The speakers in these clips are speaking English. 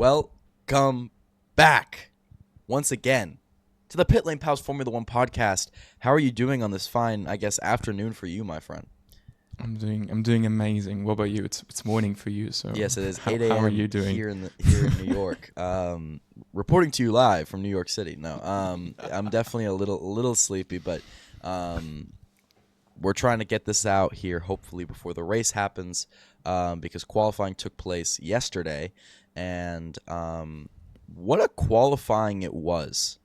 Welcome back once again to the Pitlane Pals Formula One podcast. How are you doing on this fine, I guess, afternoon for you, my friend? I'm doing amazing. What about you? It's morning for you, so Yes, it is 8 a.m. How are you doing here in New York? Reporting to you live from New York City. No, I'm definitely a little sleepy, but we're trying to get this out here hopefully before the race happens, because qualifying took place yesterday, and what a qualifying it was.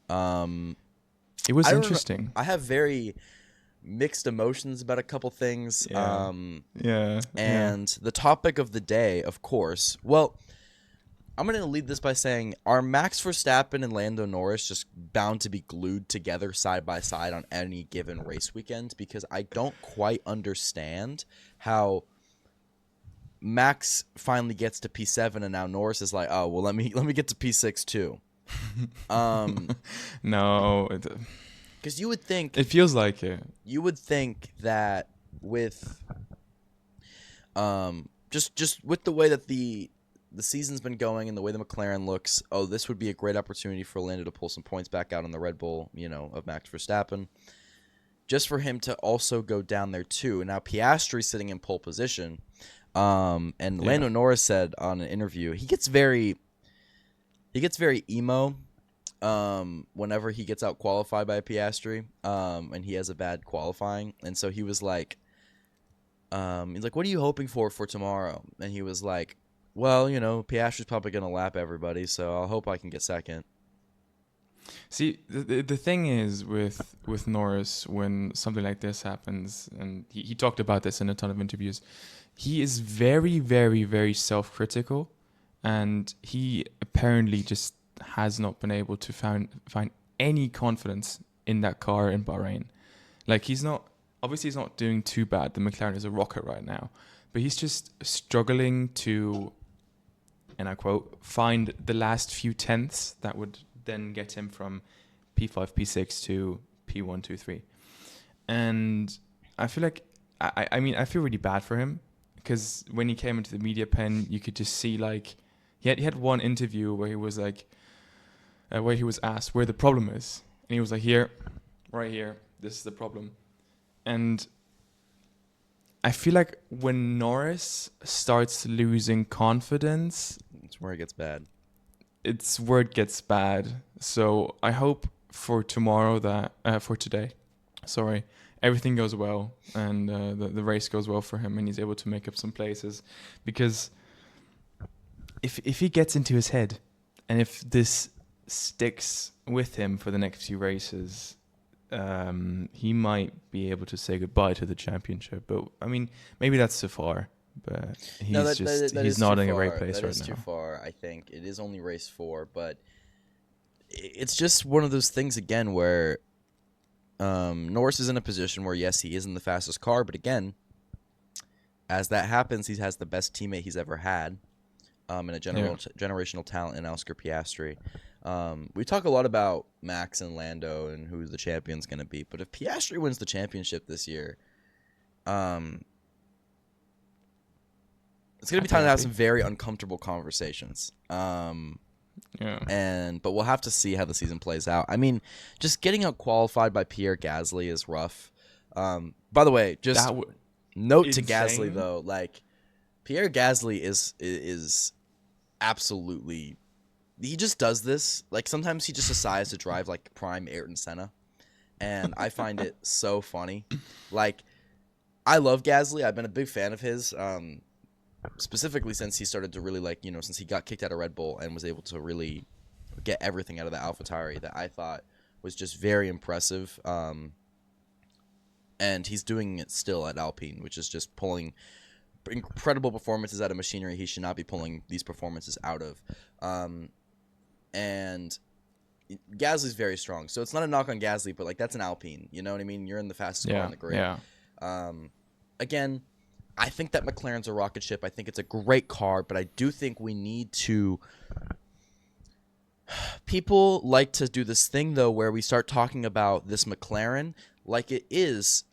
It was interesting. I have very mixed emotions about a couple things. And the topic of the day, of course. Well, I'm going to lead this by saying, are Max Verstappen and Lando Norris just bound to be glued together side by side on any given race weekend? Because I don't quite understand how Max finally gets to P7 and now Norris is like, oh, well, let me get to P6 too. No, because you would think it feels like it. You would think that with just with the way that the season's been going and the way the McLaren looks, oh, this would be a great opportunity for Lando to pull some points back out on the Red Bull, of Max Verstappen, just for him to also go down there too. And now Piastri's sitting in pole position, and Lando Norris said on an interview he gets very emo whenever he gets out qualified by Piastri, and he has a bad qualifying. And so he was like, he's like, what are you hoping for tomorrow? And he was like, well, Piastri's probably going to lap everybody, so I'll hope I can get second. See, the thing is with Norris, when something like this happens, and he talked about this in a ton of interviews, he is very, very, very self-critical, and he apparently just has not been able to find any confidence in that car in Bahrain. Like, he's not doing too bad. The McLaren is a rocket right now, but he's just struggling to, and I quote, find the last few tenths that would then get him from P5, P6 to P1, 2, 3. And I feel like, I feel really bad for him, because when he came into the media pen, you could just see, like, he had one interview where he was like, where he was asked where the problem is, and he was like, here, right here, this is the problem. And I feel like when Norris starts losing confidence, it's where it gets bad. It's where it gets bad. So I hope for tomorrow for today, everything goes well, and the race goes well for him, and he's able to make up some places. Because if he gets into his head, and if this sticks with him for the next few races, he might be able to say goodbye to the championship. But I mean, maybe that's too far. But he's not in a great place right now. That is too far. I think it is only race 4, but it's just one of those things again where Norris is in a position where, yes, he isn't the fastest car, but again, as that happens, he has the best teammate he's ever had, and a generational talent in Oscar Piastri. We talk a lot about Max and Lando and who the champion's going to be, but if Piastri wins the championship this year, it's going to be time to have some very uncomfortable conversations. But we'll have to see how the season plays out. I mean, just getting out qualified by Pierre Gasly is rough. By the way, just note to Gasly though, like, Pierre Gasly is absolutely, he just does this. Like, sometimes he just decides to drive like prime Ayrton Senna, and I find it so funny. Like, I love Gasly. I've been a big fan of his. Specifically since he started to really since he got kicked out of Red Bull and was able to really get everything out of the AlphaTauri, that I thought was just very impressive. And he's doing it still at Alpine, which is just pulling incredible performances out of machinery he should not be pulling these performances out of. And Gasly's very strong, so it's not a knock on Gasly, but that's an Alpine. You know what I mean? You're in the fastest car on the grid. Yeah. Again, I think that McLaren's a rocket ship. I think it's a great car, but I do think we need to... People like to do this thing, though, where we start talking about this McLaren like it is,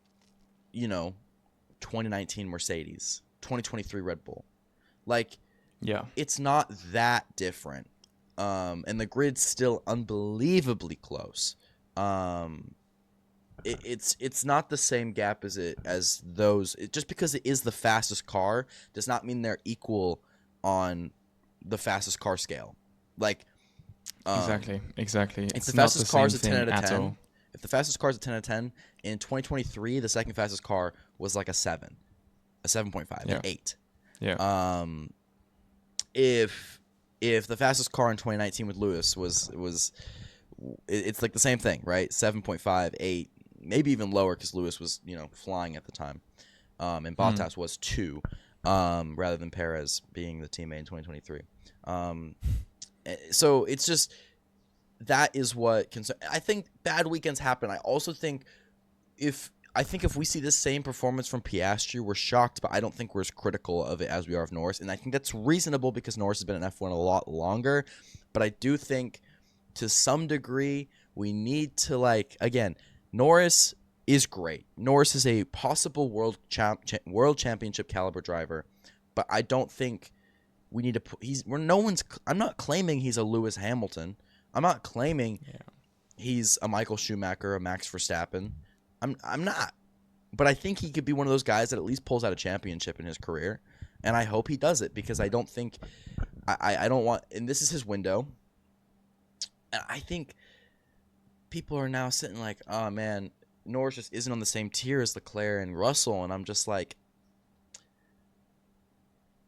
2019 Mercedes, 2023 Red Bull. Like, Yeah. it's not that different. And the grid's still unbelievably close. It's not the same gap as those. Just because it is the fastest car does not mean they're equal on the fastest car scale. Like, Exactly. if It's the not the fastest car same is a 10 thing out of at 10, all. if the fastest car is a 10 out of 10, in 2023, the second fastest car was like a 7, a 7.5, Yeah. an 8. Yeah. If the fastest car in 2019 with Lewis it's like the same thing, right? 7.5, 8, maybe even lower because Lewis was, flying at the time. And Bottas was 2, rather than Perez being the teammate in 2023. So it's just, that is what I think bad weekends happen. I also think if we see this same performance from Piastri, we're shocked, but I don't think we're as critical of it as we are of Norris. And I think that's reasonable because Norris has been in F1 a lot longer. But I do think to some degree we need to, again, Norris is great. Norris is a possible world championship caliber driver, but I don't think we need to I'm not claiming he's a Lewis Hamilton. I'm not claiming he's a Michael Schumacher, a Max Verstappen. I'm not. But I think he could be one of those guys that at least pulls out a championship in his career. And I hope he does it because I don't think I don't want, and this is his window. And I think people are now sitting like, oh man, Norris just isn't on the same tier as Leclerc and Russell. And I'm just like,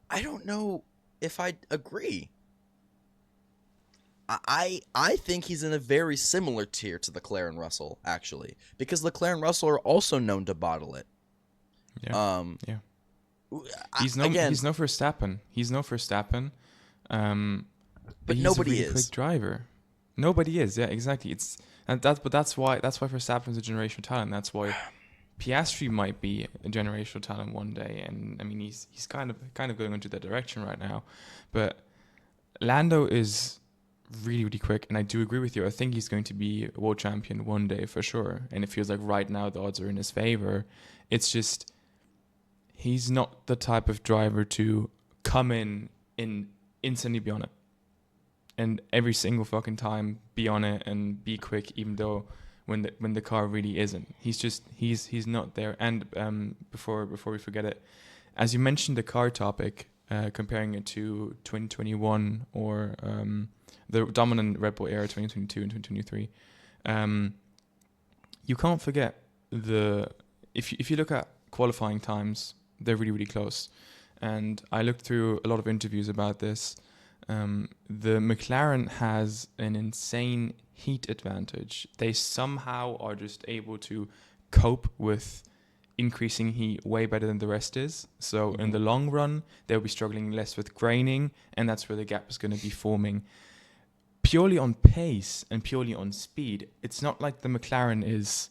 I don't know if I agree. I think he's in a very similar tier to Leclerc and Russell, actually, because Leclerc and Russell are also known to bottle it. Yeah. He's no Verstappen. But he's nobody a really is. quick driver. Nobody is. Yeah, exactly. That's why Verstappen's a generational talent. That's why Piastri might be a generational talent one day. And I mean, he's kind of going into that direction right now. But Lando is really, really quick, and I do agree with you. I think he's going to be a world champion one day for sure. And it feels like right now the odds are in his favor. It's just he's not the type of driver to come in and instantly be on it, and every single fucking time be on it and be quick, even though when the car really isn't. He's not there. And before we forget it, as you mentioned the car topic, comparing it to 2021 or the dominant Red Bull era 2022 and 2023, you can't forget if you look at qualifying times, they're really, really close. And I looked through a lot of interviews about this. The McLaren has an insane heat advantage. They somehow are just able to cope with increasing heat way better than the rest is. So in the long run, they'll be struggling less with graining, and that's where the gap is going to be forming. Purely on pace and purely on speed, it's not like the McLaren is,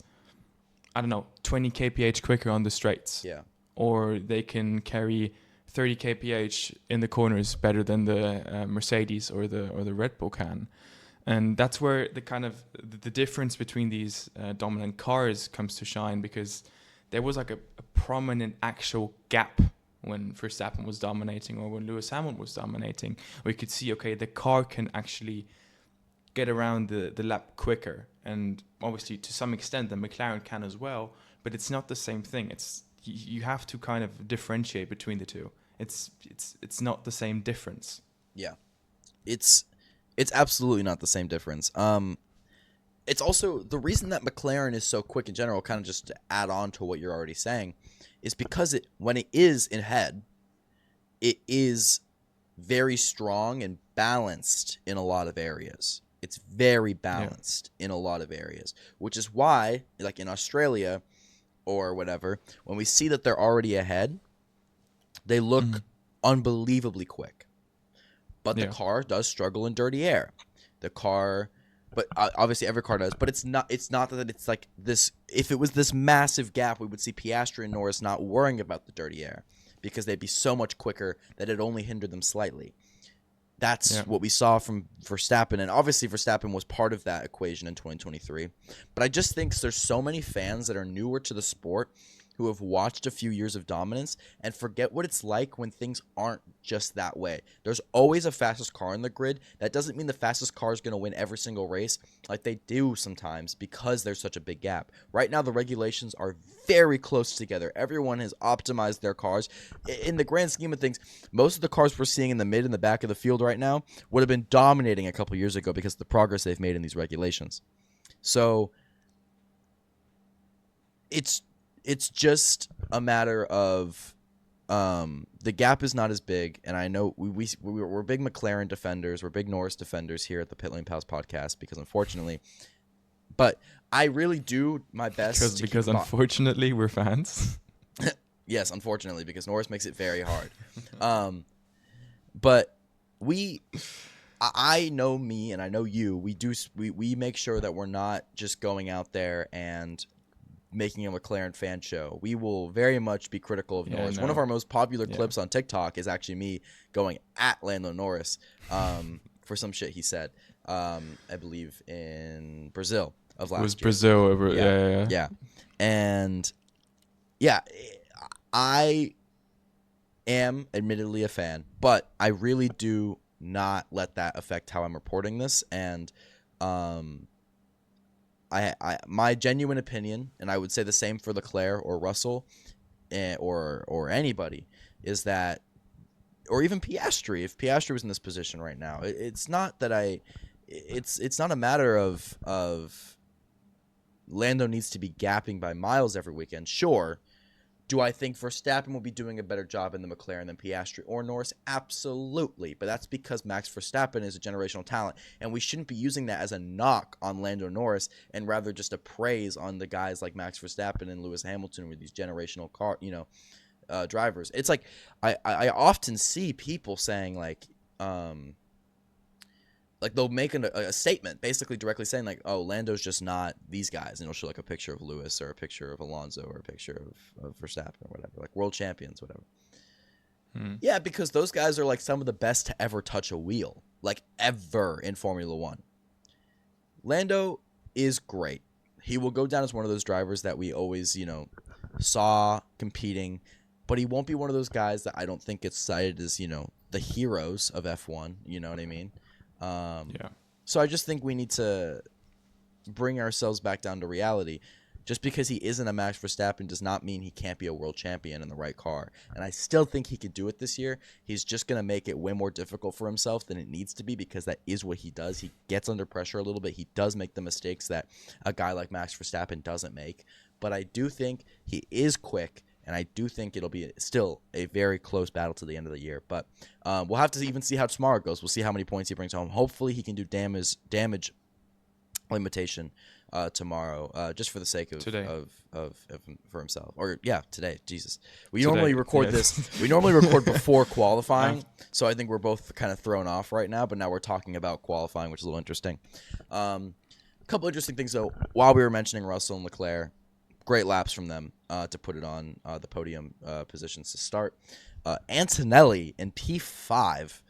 20 kph quicker on the straights. Yeah. Or they can carry 30 kph in the corners better than the Mercedes or the Red Bull can. And that's where the difference between these dominant cars comes to shine, because there was like a prominent actual gap when Verstappen was dominating or when Lewis Hamilton was dominating, where you could see, okay, the car can actually get around the lap quicker. And obviously, to some extent, the McLaren can as well, but it's not the same thing. You have to kind of differentiate between the two. It's not the same difference. Yeah, it's absolutely not the same difference. It's also the reason that McLaren is so quick in general, kind of just to add on to what you're already saying, is because when it is in head, it is very strong and balanced in a lot of areas. It's very balanced in a lot of areas, which is why, like in Australia or whatever, when we see that they're already ahead, they look unbelievably quick. But the car does struggle in dirty air. But obviously every car does. But it's not that it's like this. If it was this massive gap, we would see Piastri and Norris not worrying about the dirty air because they'd be so much quicker that it only hindered them slightly. That's what we saw from Verstappen, and obviously Verstappen was part of that equation in 2023. But I just think there's so many fans that are newer to the sport who have watched a few years of dominance and forget what it's like when things aren't just that way. There's always a fastest car in the grid. That doesn't mean the fastest car is going to win every single race like they do sometimes because there's such a big gap. Right now, the regulations are very close together. Everyone has optimized their cars. In the grand scheme of things, most of the cars we're seeing in the mid and the back of the field right now would have been dominating a couple years ago because of the progress they've made in these regulations. So it's just a matter of the gap is not as big, and I know we're big McLaren defenders, we're big Norris defenders here at the Pitlane Pals podcast because unfortunately, but I really do my best because unfortunately we're fans. Yes, unfortunately, because Norris makes it very hard. But I know me and I know you. We make sure that we're not just going out there and making a McLaren fan show. We will very much be critical of Norris. One of our most popular clips on TikTok is actually me going at Lando Norris for some shit he said, I believe in Brazil of last year. It was Brazil. Yeah. And yeah, I am admittedly a fan, but I really do not let that affect how I'm reporting this. And my genuine opinion, and I would say the same for Leclerc or Russell, or anybody, is that, or even Piastri, if Piastri was in this position right now, it's not that it's not a matter of Lando needs to be gapping by miles every weekend. Sure. Do I think Verstappen will be doing a better job in the McLaren than Piastri or Norris? Absolutely. But that's because Max Verstappen is a generational talent, and we shouldn't be using that as a knock on Lando Norris and rather just a praise on the guys like Max Verstappen and Lewis Hamilton with these generational drivers. It's like I often see people saying like they'll make a statement basically directly saying like, oh, Lando's just not these guys, and it'll show like a picture of Lewis or a picture of Alonso or a picture of Verstappen or whatever, like world champions, whatever. Yeah, because those guys are like some of the best to ever touch a wheel, like ever in Formula One. Lando is great. He will go down as one of those drivers that we always, saw competing, but he won't be one of those guys that I don't think gets cited as, the heroes of F1. You know what I mean? So I just think we need to bring ourselves back down to reality. Just because he isn't a Max Verstappen does not mean he can't be a world champion in the right car. And I still think he could do it this year. He's just going to make it way more difficult for himself than it needs to be because that is what he does. He gets under pressure a little bit. He does make the mistakes that a guy like Max Verstappen doesn't make. But I do think he is quick. And I do think it'll be still a very close battle to the end of the year. But we'll have to even see how tomorrow goes. We'll see how many points he brings home. Hopefully he can do damage limitation tomorrow, just for the sake of for himself. Or today. Jesus, we normally record this. We normally record before qualifying, so I think we're both kind of thrown off right now. But now we're talking about qualifying, which is a little interesting. A couple interesting things though. While we were mentioning Russell and Leclerc. Great laps from them to put it on the podium positions to start. Antonelli in P4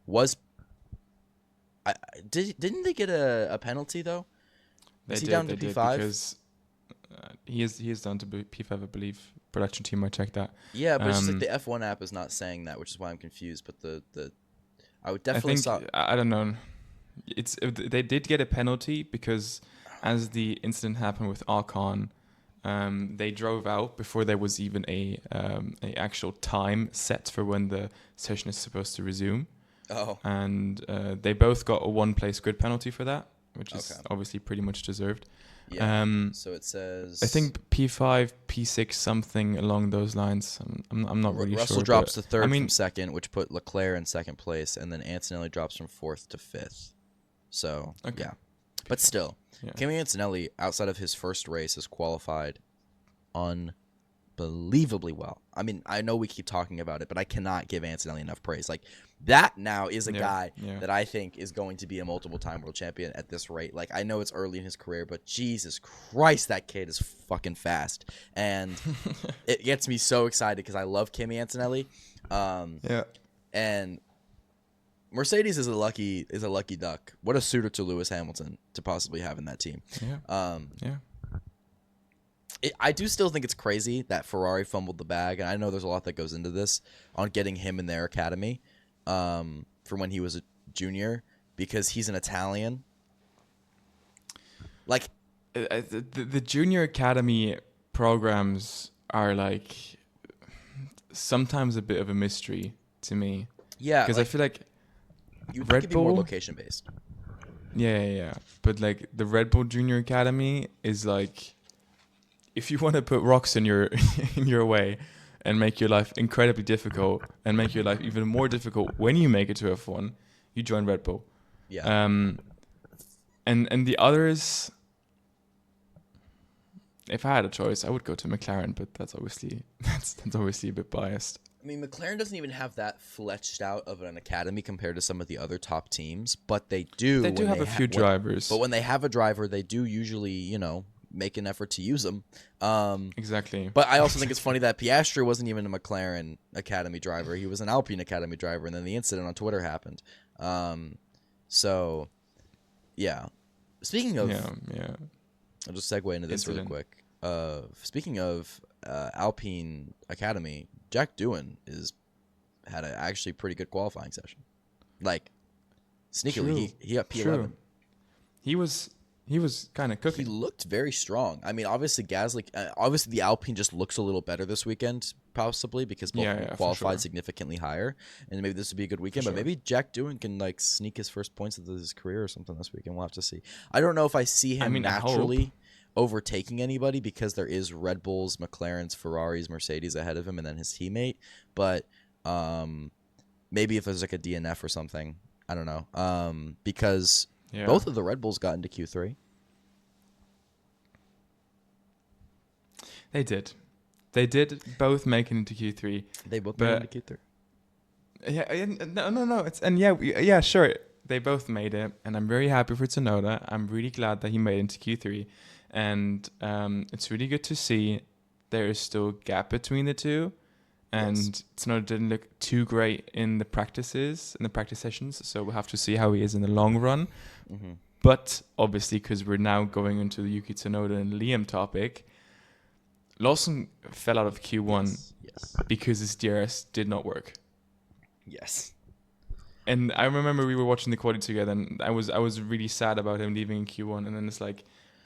was. Didn't they get a penalty though? Was he down to P5? Because he is down to P5, I believe. Production team might check that. Yeah, but it's just like the F1 app is not saying that, which is why I'm confused. But the I would definitely. I don't know. They did get a penalty because. As the incident happened with Ocon, they drove out before there was even a actual time set for when the session is supposed to resume. Oh. And they both got a one-place grid penalty for that, which is obviously pretty much deserved. Yeah. So it says. I think P5, P6, something along those lines. I'm not really sure. Russell drops to third from second, which put Leclerc in second place, and then Antonelli drops from fourth to fifth. So yeah, but still. Yeah. Kimi Antonelli, outside of his first race, has qualified unbelievably well. I mean, I know we keep talking about it, but I cannot give Antonelli enough praise. Like, that now is a guy that I think is going to be a multiple-time world champion at this rate. Like, I know it's early in his career, but Jesus Christ, that kid is fucking fast. And it gets me so excited because I love Kimi Antonelli. And Mercedes is a lucky duck. What a suitor to Lewis Hamilton to possibly have in that team. I do still think it's crazy that Ferrari fumbled the bag, and I know there's a lot that goes into this on getting him in their academy from when he was a junior, because he's an Italian. Like the junior academy programs are like sometimes a bit of a mystery to me. Yeah, because I feel like you Red could be Bull more location based. Yeah. But like the Red Bull Junior Academy is like, if you want to put rocks in your in your way and make your life incredibly difficult and make your life even more difficult when you make it to F1, you join Red Bull. Yeah. And the others, if I had a choice, I would go to McLaren, but that's obviously a bit biased. I mean, McLaren doesn't even have that fleshed out of an academy compared to some of the other top teams, but they do. They do have a few drivers. But when they have a driver, they do usually, make an effort to use them. Exactly. But I also think it's funny that Piastri wasn't even a McLaren academy driver. He was an Alpine academy driver, and then the incident on Twitter happened. So, yeah. Speaking of... Yeah. I'll just segue into this really quick. Speaking of Alpine Academy, Jack Doohan had an actually pretty good qualifying session. Like, sneakily, he got P11. True. He was kind of cooking. He looked very strong. I mean, obviously obviously the Alpine just looks a little better this weekend, possibly because both qualified significantly higher, and maybe this would be a good weekend. But maybe Jack Doohan can like sneak his first points of his career or something this weekend. We'll have to see. I don't know if I see him naturally overtaking anybody because there is Red Bulls, McLarens, Ferraris, Mercedes ahead of him, and then his teammate. But maybe if there's like a DNF or something, I don't know. Because both of the Red Bulls got into Q3. They did both make it into Q3. They both made it into Q3. Yeah, no. Sure. They both made it, and I'm very happy for Tsunoda. I'm really glad that he made it into Q3, and it's really good to see there is still a gap between the two, and Tsunoda didn't look too great in the practice sessions, so we'll have to see how he is in the long run. Mm-hmm. But obviously, because we're now going into the Yuki Tsunoda and Liam topic, Lawson fell out of Q1 because his DRS did not work. Yes. And I remember we were watching the quality together, and I was really sad about him leaving in Q1. And then it's like,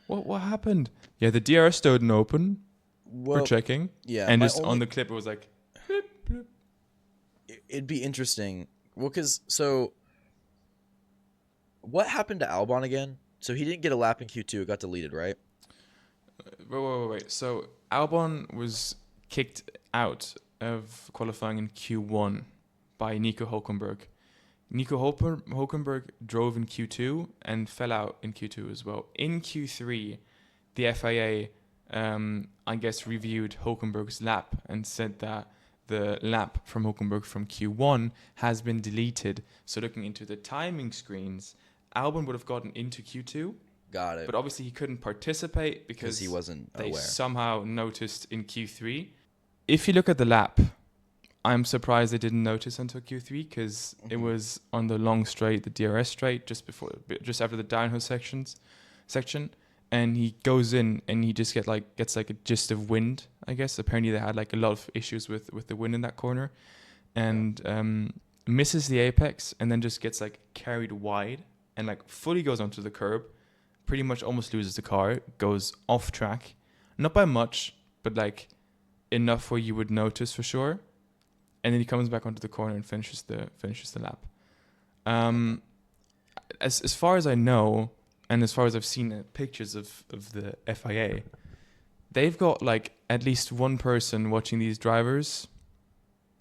what happened? Yeah, the DRS didn't open. We're checking. Yeah. And just on the clip, it was like, bloop, bloop. It'd be interesting. Well, what happened to Albon again? So he didn't get a lap in Q2. It got deleted, right? Wait. So Albon was kicked out of qualifying in Q1 by Nico Hülkenberg. Nico Hülkenberg drove in Q2 and fell out in Q2 as well. In Q3, the FIA, I guess, reviewed Hülkenberg's lap and said that the lap from Hülkenberg from Q1 has been deleted. So looking into the timing screens, Albon would have gotten into Q2. Got it. But obviously he couldn't participate because he wasn't aware. They somehow noticed in Q3. If you look at the lap, I'm surprised they didn't notice until Q3 because it was on the long straight, the DRS straight, just after the downhill section, and he goes in and he just gets like a gist of wind. I guess apparently they had like a lot of issues with the wind in that corner, and misses the apex and then just gets like carried wide and like fully goes onto the curb. Pretty much almost loses the car, goes off track, not by much, but like enough where you would notice for sure. And then he comes back onto the corner and finishes the lap. As far as I know, and as far as I've seen pictures of the FIA, they've got like at least one person watching these drivers,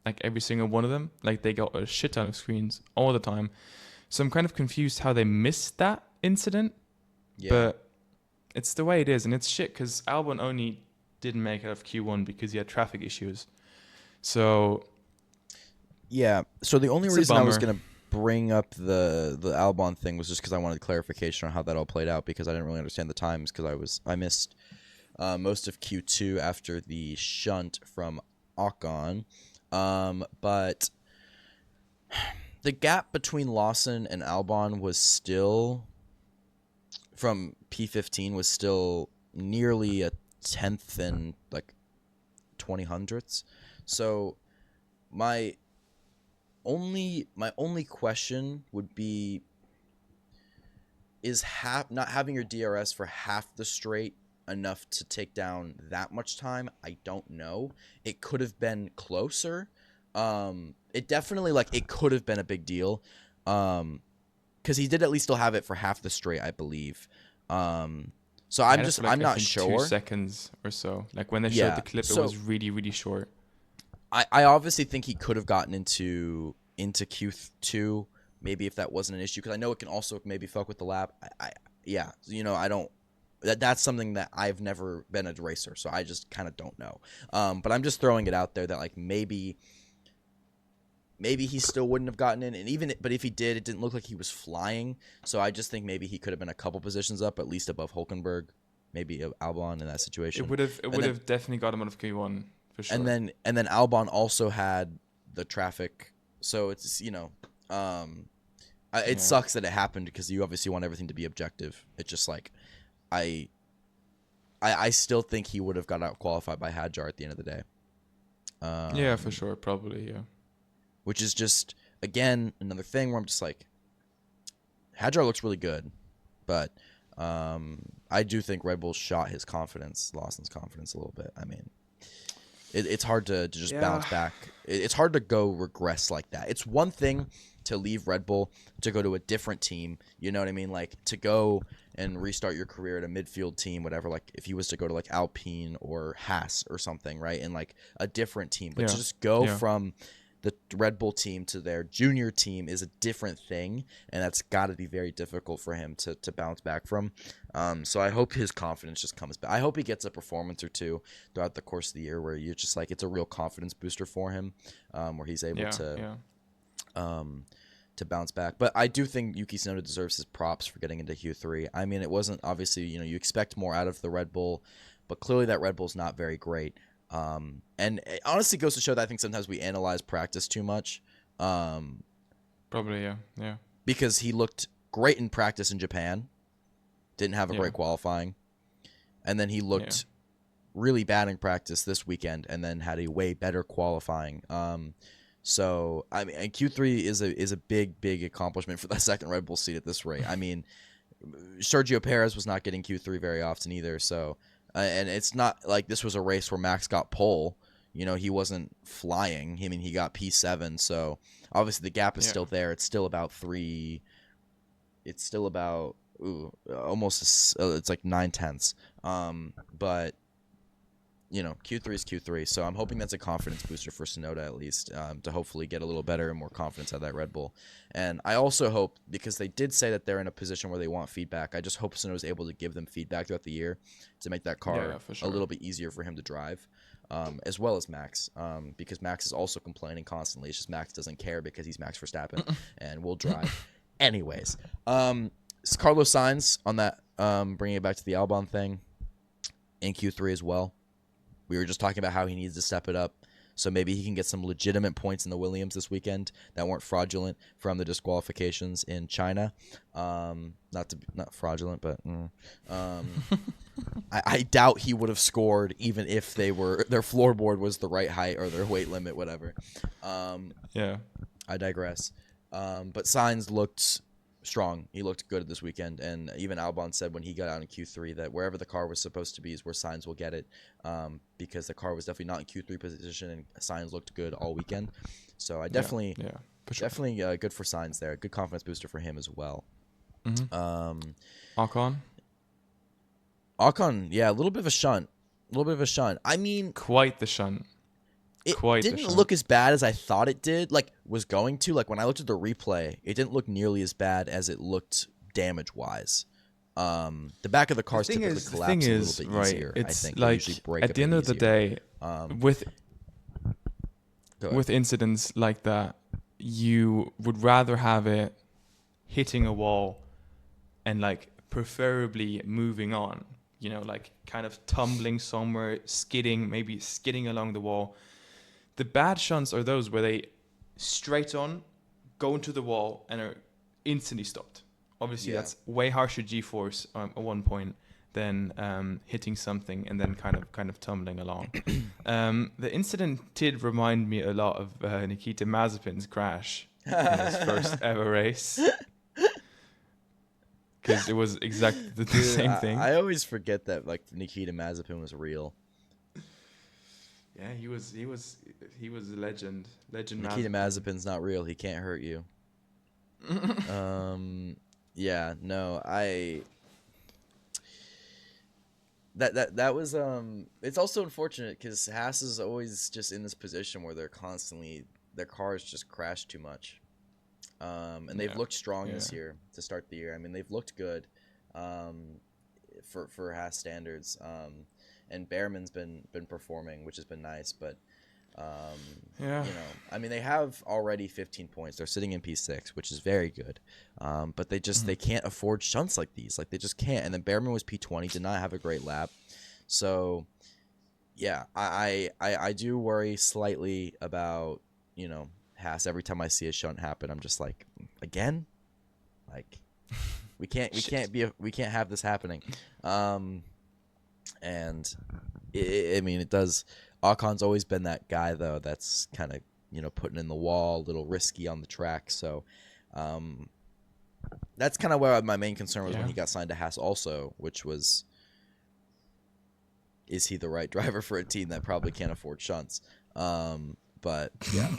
like every single one of them. Like they got a shit ton of screens all the time. So I'm kind of confused how they missed that incident. Yeah. But it's the way it is, and it's shit because Albon only didn't make it out of Q1 because he had traffic issues. So yeah. So the only reason I was going to bring up the Albon thing was just because I wanted clarification on how that all played out because I didn't really understand the times because I missed most of Q2 after the shunt from Ocon. But the gap between Lawson and Albon was still, from P15, was still nearly a 10th and like 20 hundredths. So my only question would be, is not having your DRS for half the straight enough to take down that much time? I don't know. It could have been closer. It definitely, like, it could have been a big deal. Because he did at least still have it for half the straight, I believe. So I'm not sure. 2 seconds or so. Like when they showed the clip, it was really, really short. I obviously think he could have gotten into Q2, maybe, if that wasn't an issue, because I know it can also maybe fuck with the lap. I don't. That's something that I've never been a racer, so I just kind of don't know. But I'm just throwing it out there that, like, maybe he still wouldn't have gotten in, but if he did, it didn't look like he was flying. So I just think maybe he could have been a couple positions up, at least above Hulkenberg, maybe Albon in that situation. It would have definitely got him out of Q1 for sure. And then Albon also had the traffic, so it's it sucks that it happened, because you obviously want everything to be objective. It's just like I still think he would have got out qualified by Hadjar at the end of the day. Yeah, for sure, probably, yeah. Which is just, again, another thing where I'm just like, Hadjar looks really good, but I do think Red Bull shot his confidence, Lawson's confidence a little bit. I mean, it's hard to just bounce back. It's hard to go regress like that. It's one thing to leave Red Bull to go to a different team, you know what I mean? Like, to go and restart your career at a midfield team, whatever, like if he was to go to like Alpine or Haas or something, right? And like a different team, but to just go from the Red Bull team to their junior team is a different thing, and that's got to be very difficult for him to bounce back from. So I hope his confidence just comes back. I hope he gets a performance or two throughout the course of the year where you're just like, it's a real confidence booster for him, where he's able to bounce back. But I do think Yuki Tsunoda deserves his props for getting into Q3. I mean, it wasn't, obviously, you expect more out of the Red Bull, but clearly that Red Bull's not very great. And it honestly goes to show that I think sometimes we analyze practice too much. Probably, yeah. Because he looked great in practice in Japan, didn't have a great qualifying, and then he looked really bad in practice this weekend, and then had a way better qualifying. So I mean, and Q3 is a big accomplishment for the second Red Bull seat at this rate. I mean, Sergio Perez was not getting Q3 very often either, so. And it's not like this was a race where Max got pole. He wasn't flying. I mean, he got P7, so obviously the gap is still there. It's still about 3. It's still about almost. It's like 9/10. But Q3 is Q3, so I'm hoping that's a confidence booster for Tsunoda at least, to hopefully get a little better and more confidence out of that Red Bull. And I also hope, because they did say that they're in a position where they want feedback, I just hope Tsunoda is able to give them feedback throughout the year to make that car a little bit easier for him to drive, as well as Max, because Max is also complaining constantly. It's just Max doesn't care because he's Max Verstappen and will drive. Anyways, Carlos Sainz on that, bringing it back to the Albon thing, in Q3 as well. We were just talking about how he needs to step it up, so maybe he can get some legitimate points in the Williams this weekend that weren't fraudulent from the disqualifications in China. Not fraudulent, but I doubt he would have scored even if their floorboard was the right height or their weight limit, whatever. I digress. But Sainz looked strong. He looked good this weekend, and even Albon said when he got out in Q3 that wherever the car was supposed to be is where Sainz will get it, because the car was definitely not in Q3 position, and Sainz looked good all weekend. So I definitely, definitely good for Sainz there. Good confidence booster for him as well. Ocon, yeah, a little bit of a shunt. I mean, quite the shunt. It didn't look as bad as I thought it did, was going to. Like, when I looked at the replay, it didn't look nearly as bad as it looked damage-wise. The back of the cars typically collapse a little bit easier, I think. They usually break at the end of the day, with incidents like that, you would rather have it hitting a wall and, preferably moving on. Kind of tumbling somewhere, maybe skidding along the wall. The bad shunts are those where they straight on, go into the wall, and are instantly stopped. Obviously, that's way harsher G-force at one point than hitting something and then kind of tumbling along. The incident did remind me a lot of Nikita Mazepin's crash in his first ever race. Because it was exactly the same thing. I always forget that like Nikita Mazepin was real. Yeah, he was a legend. Nikita Mazepin's not real. He can't hurt you. Yeah, no, that was it's also unfortunate because Haas is always just in this position where they're constantly, their cars just crash too much. And they've looked strong this year to start the year. I mean, they've looked good for Haas standards. And Behrman's been performing, which has been nice, but you know, I mean, they have already 15 points. They're sitting in P6, which is very good. But they just they can't afford shunts like these. Like, they just can't. And then Behrman was P20, did not have a great lap. So yeah, I do worry slightly about, you know, Haas. Every time I see a shunt happen, I'm just like, again? Like, we can't have this happening. And I mean, it does. Ocon's always been that guy, though, that's kind of, you know, putting in the wall, a little risky on the track. So that's kind of where my main concern was when he got signed to Haas also, which was, is he the right driver for a team that probably can't afford shunts? But yeah.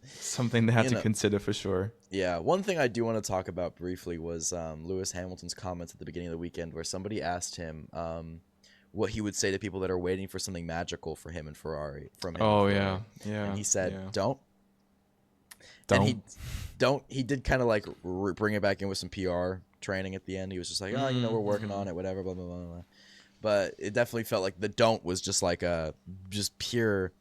Something they had to consider for sure. Yeah, one thing I do want to talk about briefly was Lewis Hamilton's comments at the beginning of the weekend, where somebody asked him what he would say to people that are waiting for something magical for him and Ferrari. Yeah. And he said, "Don't." And he did kind of like bring it back in with some PR training at the end. He was just like, "Oh, you know, we're working on it, whatever, blah blah blah blah." But it definitely felt like the "don't" was just like a just pure.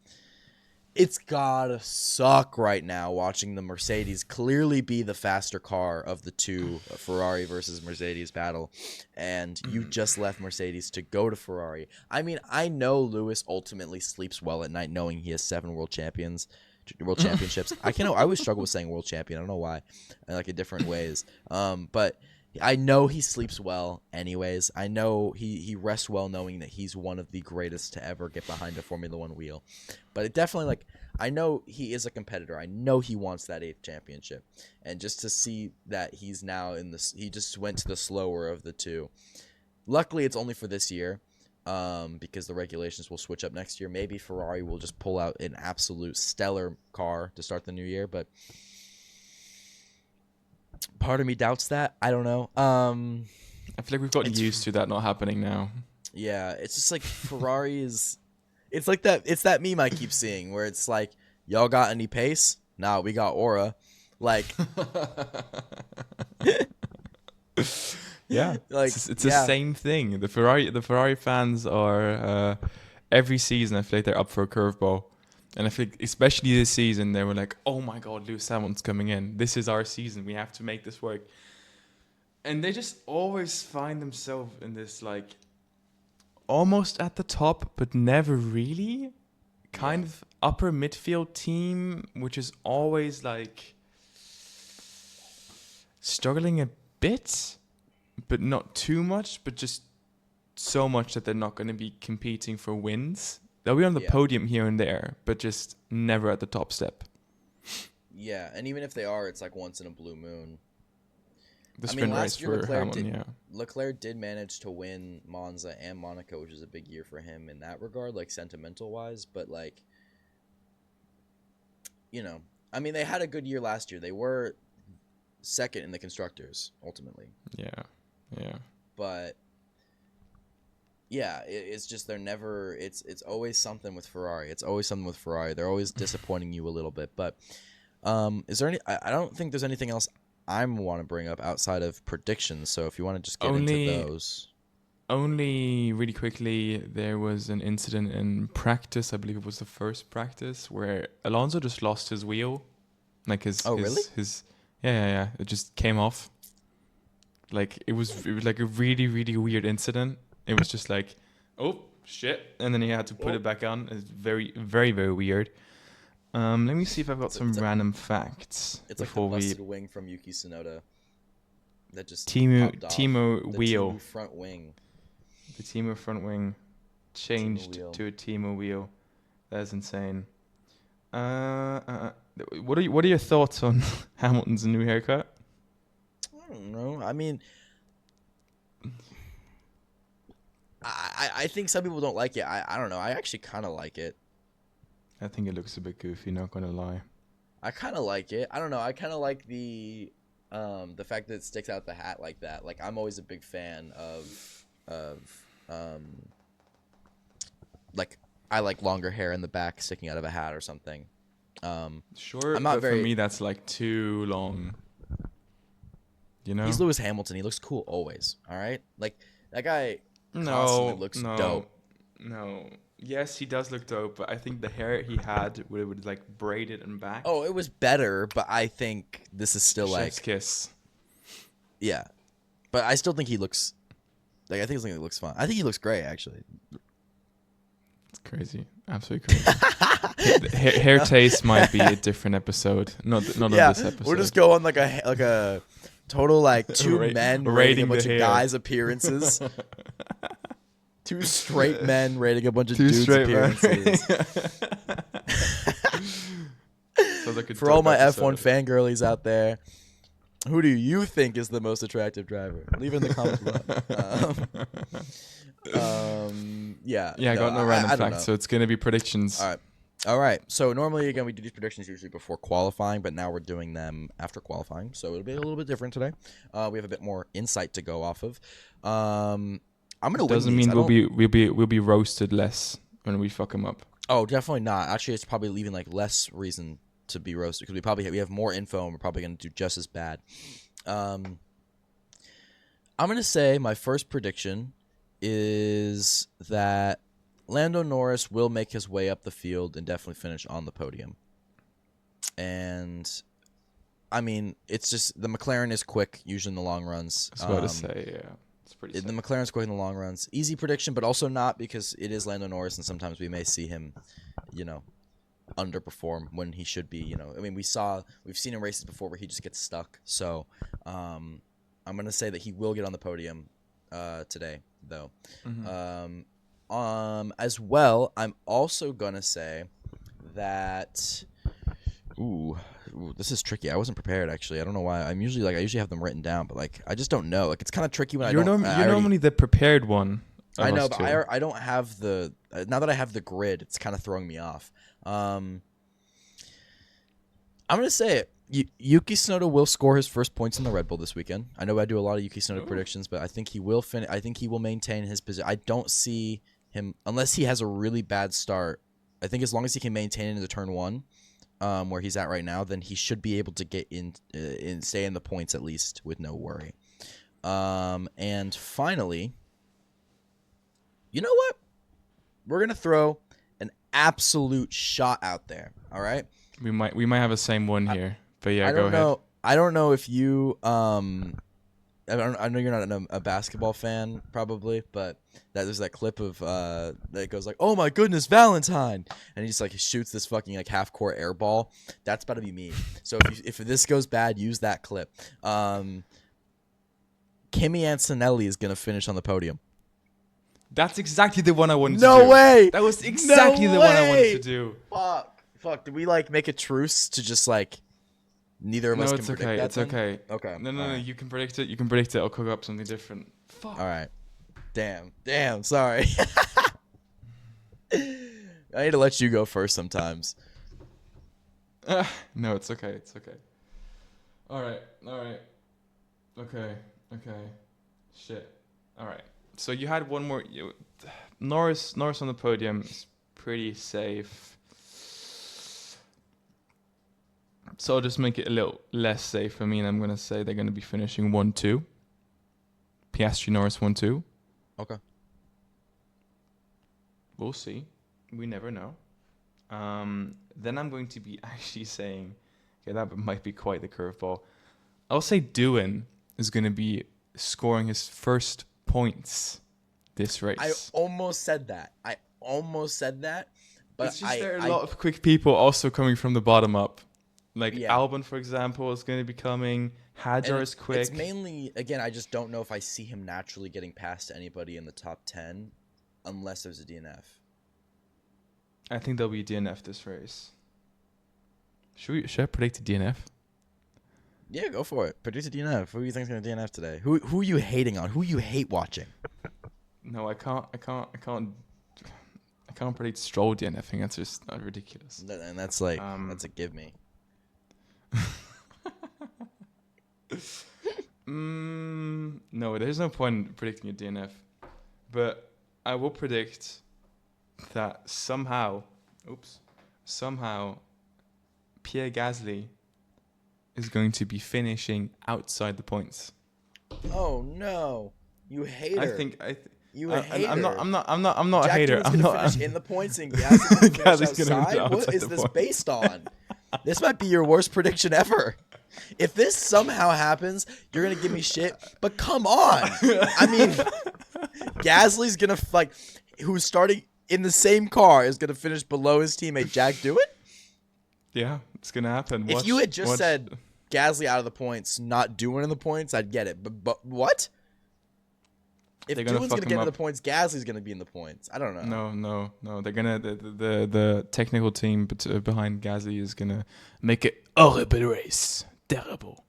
It's gotta suck right now watching the Mercedes clearly be the faster car of the two, Ferrari versus Mercedes battle, and you just left Mercedes to go to Ferrari. I mean, I know Lewis ultimately sleeps well at night knowing he has 7 world championships. I always struggle with saying world champion. I don't know why, like in different ways. But I know he sleeps well anyways. I know he rests well knowing that he's one of the greatest to ever get behind a Formula One wheel. But it definitely, like, I know he is a competitor. I know he wants that 8th championship. And just to see that he's now in this, he just went to the slower of the two. Luckily, it's only for this year because the regulations will switch up next year. Maybe Ferrari will just pull out an absolute stellar car to start the new year, but part of me doubts that. I don't know. I feel like we've gotten used to that not happening now. Yeah, it's just like Ferrari is. It's like that. It's that meme I keep seeing where it's like, y'all got any pace? Nah, we got aura. Like, yeah, like it's the same thing. The Ferrari fans are every season. I feel like they're up for a curveball. And I think especially this season, they were like, oh my God, Lewis Hamilton's coming in. This is our season. We have to make this work. And they just always find themselves in this, like, almost at the top, but never really. Kind of upper midfield team, which is always, like, struggling a bit, but not too much, but just so much that they're not going to be competing for wins. They'll be on the podium here and there, but just never at the top step. Yeah, and even if they are, it's like once in a blue moon. The sprint race for Hamilton, Leclerc did manage to win Monza and Monaco, which is a big year for him in that regard, like sentimental-wise. But, like, you know, I mean, they had a good year last year. They were second in the Constructors, ultimately. Yeah. But... yeah, it's just they're never. It's always something with Ferrari. They're always disappointing you a little bit. But is there any? I don't think there's anything else I want to bring up outside of predictions. So if you want to just get into those. Only really quickly, there was an incident in practice. I believe it was the first practice where Alonso just lost his wheel, like really? Yeah. It just came off. Like it was like a really really weird incident. It was just like, oh, shit. And then he had to put it back on. It's very, very, very weird. Let me see if I've got some random facts. It's like the busted wing from Yuki Tsunoda that just Timo wheel. Timo front wing. The Timo front wing changed to a Timo wheel. That's insane. What are your thoughts on Hamilton's new haircut? I don't know. I mean, I think some people don't like it. I don't know. I actually kind of like it. I think it looks a bit goofy, not gonna lie. I kind of like it. I don't know. I kind of like the fact that it sticks out the hat like that. Like, I'm always a big fan of like, I like longer hair in the back sticking out of a hat or something. Sure, I'm not but very. For me, that's like too long. You know, He's Lewis Hamilton. He looks cool always. All right, like that guy constantly looks dope. No. Yes, he does look dope, but I think the hair he had would like braid it and back. Oh, it was better, but I think this is still Chef's like kiss. Yeah, but I still think he looks like he looks fun. I think he looks great actually. It's crazy, absolutely crazy. Hair taste might be a different episode, not on this episode. We'll just go on like a total like two men rating a bunch of guys' appeerances. Two straight men rating a bunch of dudes' appearances. Like for all my F1 fangirlies out there, who do you think is the most attractive driver? Leave it in the comments below. Yeah, I got no random facts, so it's going to be predictions. All right. So normally, again, we do these predictions usually before qualifying, but now we're doing them after qualifying, so it'll be a little bit different today. We have a bit more insight to go off of. I'm gonna win. Doesn't mean we'll be roasted less when we fuck them up. Oh, definitely not. Actually, it's probably leaving like less reason to be roasted because we have more info and we're probably gonna do just as bad. I'm gonna say my first prediction is that Lando Norris will make his way up the field and definitely finish on the podium. And I mean, it's just the McLaren is quick usually in the long runs. I was about to say, yeah. The McLaren's quick in the long runs. Easy prediction, but also not because it is Lando Norris, and sometimes we may see him, underperform when he should be. I mean, we've seen in races before where he just gets stuck. So, I'm gonna say that he will get on the podium today, though. Mm-hmm. As well, I'm also gonna say that. Ooh, this is tricky. I wasn't prepared actually. I don't know why. I usually have them written down, but like I just don't know. Like it's kind of tricky when you're normally the prepared one. I know, but I don't have the. Now that I have the grid, it's kind of throwing me off. I'm gonna say it. Yuki Tsunoda will score his first points in the Red Bull this weekend. I know I do a lot of Yuki Tsunoda predictions, but I think he will finish. I think he will maintain his position. I don't see him unless he has a really bad start. I think as long as he can maintain it into turn one. Where he's at right now, then he should be able to get in, stay in the points at least with no worry. And finally, you know what? We're gonna throw an absolute shot out there. All right. We might have the same one here, but yeah, go ahead. I don't know if you I know you're not a basketball fan, probably, but there's that clip of that goes like, "Oh my goodness, Valentine!" and he just like shoots this fucking like half court air ball. That's about to be me. So if this goes bad, use that clip. Kimi Antonelli is gonna finish on the podium. That's exactly the one I wanted to do. No way! That was exactly the one I wanted to do. Fuck. Did we like make a truce to just like? Neither of us can predict that. It's okay. Okay. No. Right. You can predict it. You can predict it. I'll cook up something different. Fuck. All right. Damn. Sorry. I need to let you go first sometimes. No, it's okay. It's okay. All right. Okay. Shit. All right. So you had one more. Norris on the podium is pretty safe. So I'll just make it a little less safe for me, and I'm going to say they're going to be finishing 1-2. Piastri Norris 1-2. Okay. We'll see. We never know. Then I'm going to be actually saying, okay, that might be quite the curveball. I'll say Doohan is going to be scoring his first points this race. I almost said that. But it's just there are a lot of quick people also coming from the bottom up. Like Albon, for example, is going to be coming. Hajar is quick. It's mainly, again, I just don't know if I see him naturally getting past anybody in the top 10 unless there's a DNF. I think there'll be a DNF this race. Should I predict a DNF? Yeah, go for it. Predict a DNF. Who do you think is going to DNF today? Who are you hating on? Who you hate watching? No, I can't predict Stroll DNFing. That's just not ridiculous. And that's like that's a give me. No, there's no point in predicting a DNF, but I will predict that somehow Pierre Gasly is going to be finishing outside the points. Oh no, you hater! You a hater. I'm not Jack a hater. I'm not finish in the points and Gasly's going to finish outside. What is this based on? This might be your worst prediction ever. If this somehow happens, you're going to give me shit. But come on. I mean, Gasly's going to, who's starting in the same car is going to finish below his teammate. Jack, do it? Yeah, it's going to happen. If you had just said Gasly out of the points, not doing in the points, I'd get it. But what? If Doohan's going to get in the points, Gasly's going to be in the points. I don't know. No. They're going to the technical team behind Gasly is going to make it horrible race. Terrible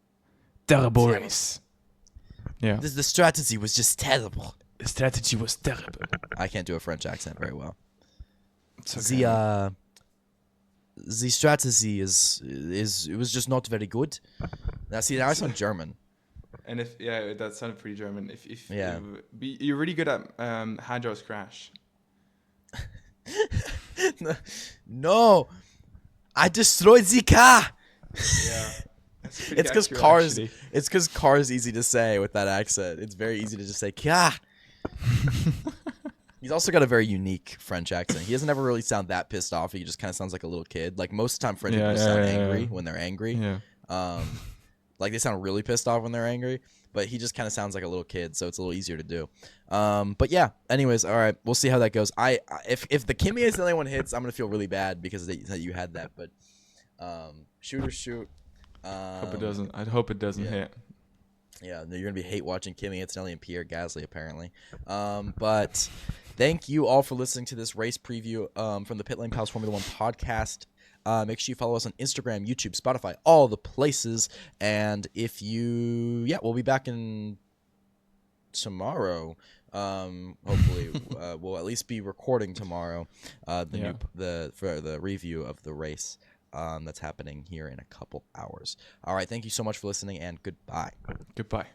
race. Yeah. The strategy was just terrible. The strategy was terrible. I can't do a French accent very well. It's okay. The strategy it was just not very good. Now I sound German. And that sounded pretty German. If you're really good at Hajar's crash. No, I destroyed the car. Yeah, it's because cars. Actually. It's because cars easy to say with that accent. It's very easy to just say car. He's also got a very unique French accent. He doesn't ever really sound that pissed off. He just kind of sounds like a little kid. Like most of the time, French people sound angry when they're angry. Yeah. Like they sound really pissed off when they're angry, but he just kind of sounds like a little kid, so it's a little easier to do. But yeah, anyways, all right, we'll see how that goes. If the Kimi is the only one hits, I'm gonna feel really bad because that you had that. But shoot or shoot. Hope it doesn't. I hope it doesn't hit. Yeah, you're gonna be hate watching Kimi Antonelli and Pierre Gasly apparently. But thank you all for listening to this race preview from the Pitlane Pals Formula One podcast. Make sure you follow us on Instagram, YouTube, Spotify, all the places. And we'll be back in tomorrow. Hopefully, we'll at least be recording tomorrow. For the review of the race that's happening here in a couple hours. All right, thank you so much for listening, and goodbye. Goodbye.